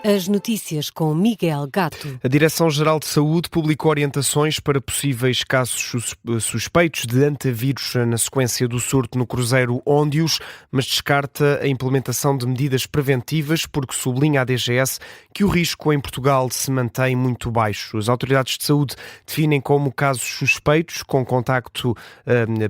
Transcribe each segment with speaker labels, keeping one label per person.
Speaker 1: As notícias com Miguel Gato.
Speaker 2: A Direção-Geral de Saúde publicou orientações para possíveis casos suspeitos de antavírus na sequência do surto no cruzeiro Óndios, mas descarta a implementação de medidas preventivas porque sublinha a DGS que o risco em Portugal se mantém muito baixo. As autoridades de saúde definem como casos suspeitos com contacto,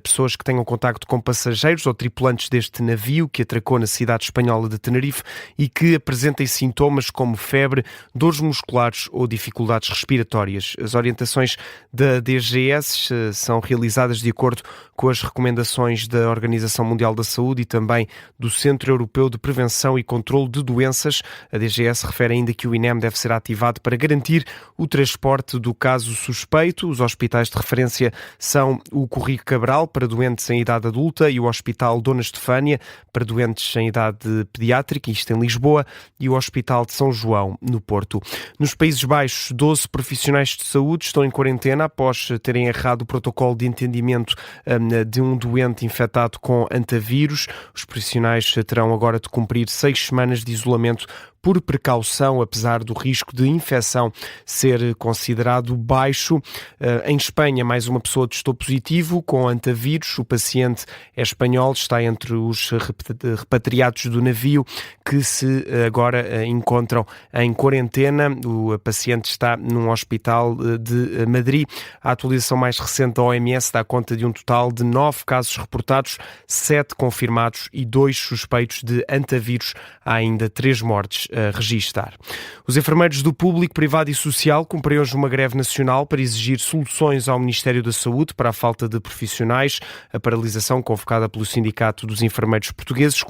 Speaker 2: pessoas que tenham contacto com passageiros ou tripulantes deste navio que atracou na cidade espanhola de Tenerife e que apresentem sintomas como febre, dores musculares ou dificuldades respiratórias. As orientações da DGS são realizadas de acordo com as recomendações da Organização Mundial da Saúde e também do Centro Europeu de Prevenção e Controlo de Doenças. A DGS refere ainda que o INEM deve ser ativado para garantir o transporte do caso suspeito. Os hospitais de referência são o Corrigo Cabral, para doentes em idade adulta, e o Hospital Dona Estefânia, para doentes em idade pediátrica, isto em Lisboa, e o Hospital de São João, no Porto. Nos Países Baixos, 12 profissionais de saúde estão em quarentena após terem errado o protocolo de entendimento de um doente infectado com antavírus. Os profissionais terão agora de cumprir 6 semanas de isolamento por precaução, apesar do risco de infecção ser considerado baixo. Em Espanha, mais uma pessoa testou positivo com antavírus. O paciente é espanhol, está entre os repatriados do navio que se agora encontram em quarentena. O paciente está num hospital de Madrid. A atualização mais recente da OMS dá conta de um total de 9 casos reportados, 7 confirmados e 2 suspeitos de antavírus. Há ainda 3 mortes a registar. Os enfermeiros do público, privado e social cumprem hoje uma greve nacional para exigir soluções ao Ministério da Saúde para a falta de profissionais. A paralisação convocada pelo Sindicato dos Enfermeiros Portugueses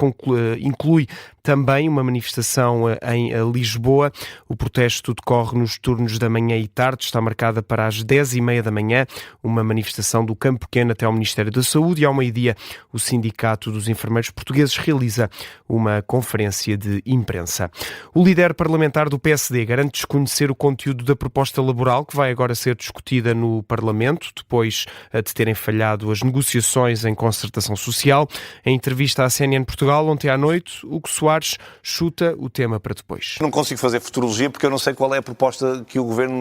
Speaker 2: inclui também uma manifestação em Lisboa. O protesto decorre nos turnos da manhã e tarde, está marcada para as 10h30 da manhã, uma manifestação do Campo Pequeno até ao Ministério da Saúde, e ao meio-dia o Sindicato dos Enfermeiros Portugueses realiza uma conferência de imprensa. O líder parlamentar do PSD garante desconhecer o conteúdo da proposta laboral que vai agora ser discutida no Parlamento, depois de terem falhado as negociações em concertação social. Em entrevista à CNN Portugal ontem à noite, Hugo Soares chuta o tema para depois.
Speaker 3: Não consigo fazer futurologia porque eu não sei qual é a proposta que o Governo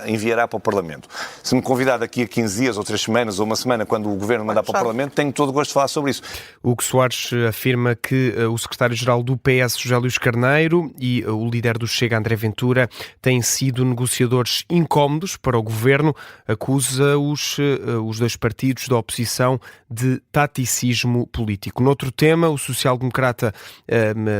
Speaker 3: enviará para o Parlamento. Se me convidar daqui a 15 dias ou 3 semanas ou uma semana, quando o Governo mandar para o Parlamento, tenho todo o gosto de falar sobre isso.
Speaker 2: Hugo Soares afirma que o secretário-geral do PS, José Luís Carneiro, e o líder do Chega, André Ventura, têm sido negociadores incómodos para o Governo. Acusa os dois partidos da oposição de taticismo político. Noutro tema, o social-democrata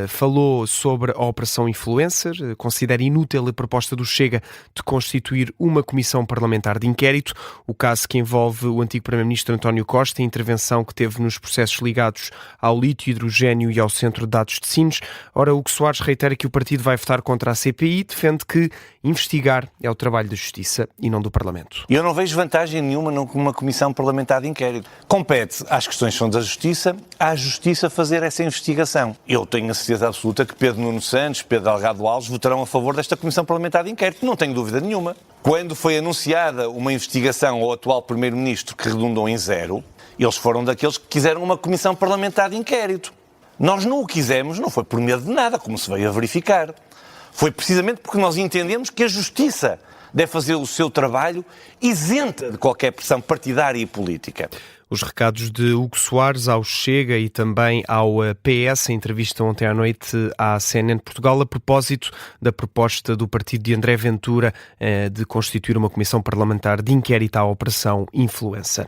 Speaker 2: falou sobre a Operação Influencer, considera inútil a proposta do Chega de constituir uma comissão parlamentar de inquérito, o caso que envolve o antigo Primeiro-Ministro António Costa, a intervenção que teve nos processos ligados ao lítio, hidrogénio e ao Centro de Dados de Sines. Ora, Hugo Soares reitera que o partido vai votar contra a CPI, defende que investigar é o trabalho da Justiça e não do Parlamento.
Speaker 3: Eu não vejo vantagem nenhuma numa comissão parlamentar de inquérito. Compete às questões que são da Justiça, à Justiça fazer essa investigação. Eu tenho a certeza absoluta que Pedro Nuno Santos, Pedro Delgado Alves votarão a favor desta comissão parlamentar de inquérito, não tenho dúvida nenhuma. Quando foi anunciada uma investigação ao atual Primeiro-Ministro que redundou em 0, eles foram daqueles que quiseram uma comissão parlamentar de inquérito. Nós não o quisemos, não foi por medo de nada, como se veio a verificar. Foi precisamente porque nós entendemos que a Justiça deve fazer o seu trabalho isenta de qualquer pressão partidária e política.
Speaker 2: Os recados de Hugo Soares ao Chega e também ao PS, em entrevista ontem à noite à CNN Portugal, a propósito da proposta do partido de André Ventura de constituir uma comissão parlamentar de inquérito à Operação Influencer.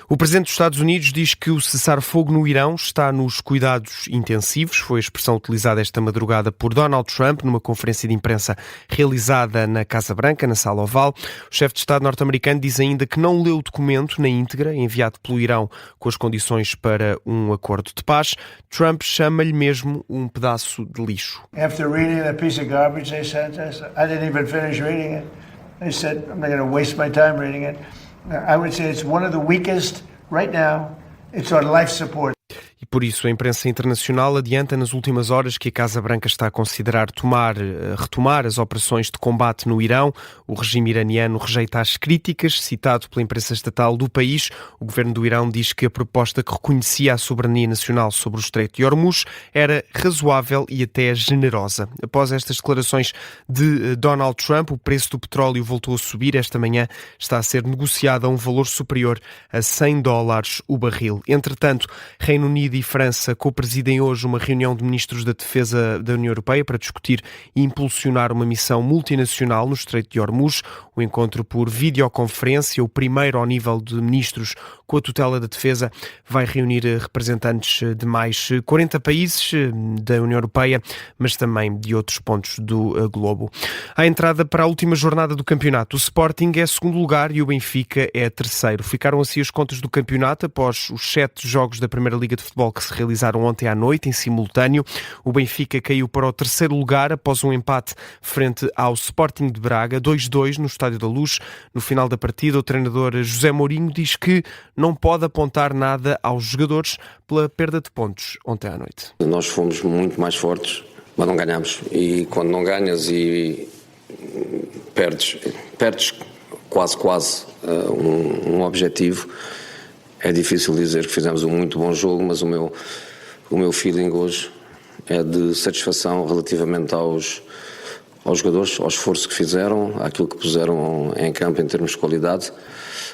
Speaker 2: O Presidente dos Estados Unidos diz que o cessar-fogo no Irão está nos cuidados intensivos. Foi a expressão utilizada esta madrugada por Donald Trump numa conferência de imprensa realizada na Casa Branca, na Sala Oval. O chefe de Estado norte-americano diz ainda que não leu o documento na íntegra enviado pelo Irão com as condições para um acordo de paz. Trump chama-lhe mesmo um pedaço de lixo.
Speaker 4: After reading that piece of garbage they sent us, I didn't even finish reading it. They said I'm not going to waste my time reading it. I would say it's one of the weakest right now. It's on life support.
Speaker 2: e por isso a imprensa internacional adianta nas últimas horas que a Casa Branca está a considerar retomar as operações de combate no Irão. O regime iraniano rejeita as críticas. Citado pela imprensa estatal do país, o governo do Irão diz que a proposta que reconhecia a soberania nacional sobre o Estreito de Hormuz era razoável e até generosa. Após estas declarações de Donald Trump, o preço do petróleo voltou a subir. Esta manhã está a ser negociado a um valor superior a $100 o barril. Entretanto, Reino Unido e França co-presidem hoje uma reunião de ministros da Defesa da União Europeia para discutir e impulsionar uma missão multinacional no Estreito de Hormuz. O encontro por videoconferência, o primeiro ao nível de ministros com a tutela da defesa, vai reunir representantes de mais 40 países da União Europeia, mas também de outros pontos do globo. À entrada para a última jornada do campeonato, o Sporting é segundo lugar e o Benfica é terceiro. Ficaram assim as contas do campeonato após os 7 jogos da Primeira Liga de Futebol que se realizaram ontem à noite, em simultâneo. O Benfica caiu para o terceiro lugar após um empate frente ao Sporting de Braga, 2-2 no Estádio da Luz. No final da partida, o treinador José Mourinho diz que não pode apontar nada aos jogadores pela perda de pontos ontem à noite.
Speaker 5: Nós fomos muito mais fortes, mas não ganhámos. E quando não ganhas e perdes quase um objetivo, é difícil dizer que fizemos um muito bom jogo, mas o meu feeling hoje é de satisfação relativamente aos jogadores, ao esforço que fizeram, àquilo que puseram em campo em termos de qualidade.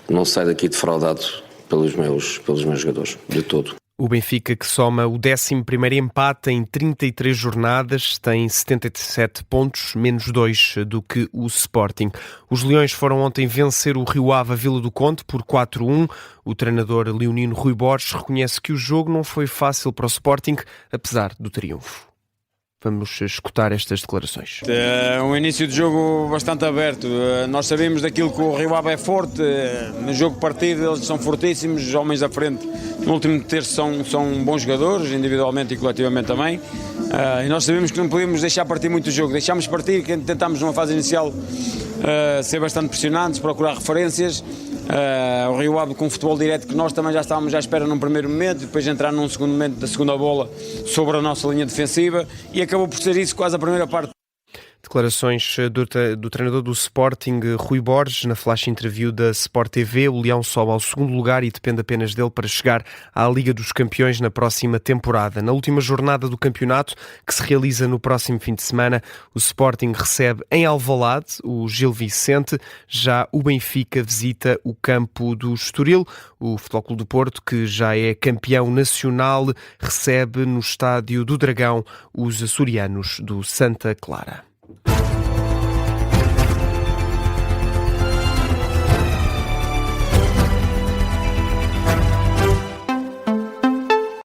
Speaker 5: Não saio daqui defraudado pelos meus jogadores, de todo.
Speaker 2: O Benfica, que soma o 11º empate em 33 jornadas, tem 77 pontos, menos 2 do que o Sporting. Os Leões foram ontem vencer o Rio Ave Vila do Conde por 4-1. O treinador leonino Rui Borges reconhece que o jogo não foi fácil para o Sporting, apesar do triunfo. Vamos escutar estas declarações.
Speaker 6: É um início de jogo bastante aberto. Nós sabemos daquilo que o Rio Ave é forte. No jogo partido eles são fortíssimos, os homens à frente no último terço são bons jogadores, individualmente e coletivamente também. E nós sabemos que não podíamos deixar partir muito o jogo. Deixámos partir, que tentámos numa fase inicial ser bastante pressionantes, procurar referências. O Rio Ave com o futebol direto que nós também já estávamos à espera num primeiro momento, depois entrar num segundo momento da segunda bola sobre a nossa linha defensiva e acabou por ser isso quase a primeira parte.
Speaker 2: Declarações do treinador do Sporting, Rui Borges, na flash interview da Sport TV. O Leão sobe ao segundo lugar e depende apenas dele para chegar à Liga dos Campeões na próxima temporada. Na última jornada do campeonato, que se realiza no próximo fim de semana, o Sporting recebe em Alvalade o Gil Vicente. Já o Benfica visita o campo do Estoril. O Futebol Clube do Porto, que já é campeão nacional, recebe no Estádio do Dragão os açorianos do Santa Clara.